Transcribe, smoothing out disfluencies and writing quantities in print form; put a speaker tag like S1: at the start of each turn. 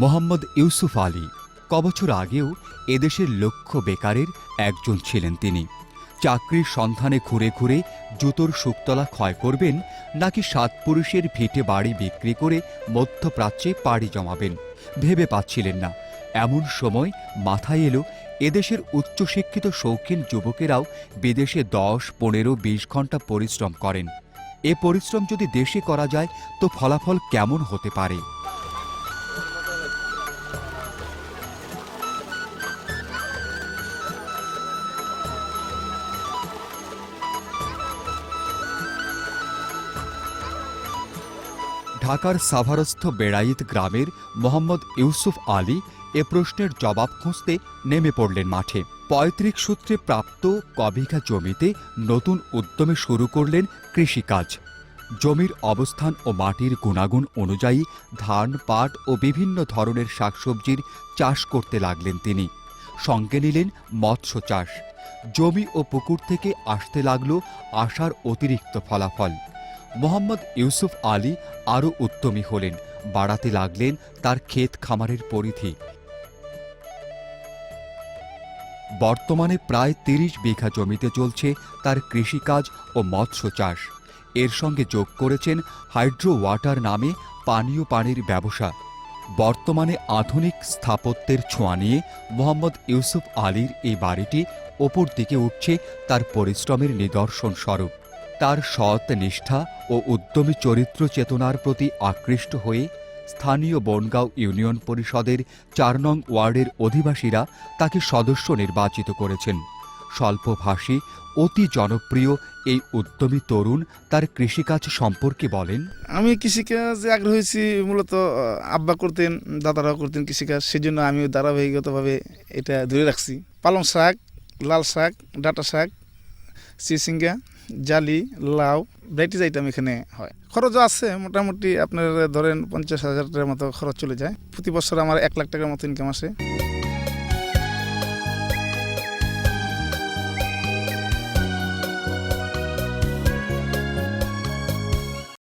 S1: মোহাম্মদ ইউসুফ আলী কবছর আগেও এদেশের লক্ষ বেকারের একজন ছিলেন তিনি। চাকরির সন্ধানে ঘুরে ঘুরে জুতোর শুকতলা ক্ষয় করবেন, নাকি সাতপুরুষের ভিটে বাড়ি বিক্রি করে মধ্যপ্রাচ্যে পাড়ি জমাবেন ভেবে পাচ্ছিলেন না। এমন সময় মাথায় এলো, এদেশের উচ্চশিক্ষিত শৌখিন যুবকেরাও বিদেশে 10, 15, 20 ঘন্টা পরিশ্রম করেন। এ পরিশ্রম যদি দেশে করা যায় তো ফলাফল কেমন হতে পারে? ঢাকার সাভারস্থ বেড়াইত গ্রামের মোহাম্মদ ইউসুফ আলী এ প্রশ্নের জবাব খুঁজতে নেমে পড়লেন মাঠে। পৈতৃক সূত্রে প্রাপ্ত কবিঘা জমিতে নতুন উদ্যমে শুরু করলেন কৃষিকাজ। জমির অবস্থান ও মাটির গুণাগুণ অনুযায়ী ধান, পাট ও বিভিন্ন ধরনের শাকসবজির চাষ করতে লাগলেন তিনি। সঙ্গে নিলেন মৎস্য চাষ। জমি ও পুকুর থেকে আসতে লাগল আশার অতিরিক্ত ফলাফল। মোহাম্মদ ইউসুফ আলী আরও উদ্যমী হলেন, বাড়াতে লাগলেন তার ক্ষেত খামারের পরিধি। বর্তমানে প্রায় 30 বিঘা জমিতে চলছে তার কৃষিকাজ ও মৎস্য চাষ। এর সঙ্গে যোগ করেছেন হাইড্রো ওয়াটার নামে পানীয় পানির ব্যবসা। বর্তমানে আধুনিক স্থাপত্যের ছোঁয়া নিয়ে মোহাম্মদ ইউসুফ আলীর এই বাড়িটি ওপর দিকে উঠছে তার পরিশ্রমের নিদর্শন স্বরূপ। তার সৎ নিষ্ঠা ও উদ্যমী চরিত্র চেতনার প্রতি আকৃষ্ট হয়ে স্থানীয় বনগাঁও ইউনিয়ন পরিষদের 4 নং ওয়ার্ডের অধিবাসীরা তাকে সদস্য নির্বাচিত করেছেন। স্বল্পভাষী, অতি জনপ্রিয় এই উদ্যমী তরুণ তার কৃষিকাজ সম্পর্কে বলেন,
S2: আমি কৃষিকাজে আগ্রহী হয়েছি মূলত আব্বা করতেন, দাদারাও করতেন কৃষিকাজ, সেই জন্য আমিও ধারাবাহিকতাভাবে এটা ধরে রাখছি। পালং শাক, লাল শাক, ডাঁটা শাক, চিচিঙ্গা, জালি, লাউ, ভ্যারাইটিস আইটেম এখানে হয়। খরচও আছে মোটামুটি, আপনার ধরেন 50,000 টাকার মতো খরচ চলে যায়। প্রতি বছর আমার 1 লাখ টাকার মতো ইনকাম আসে।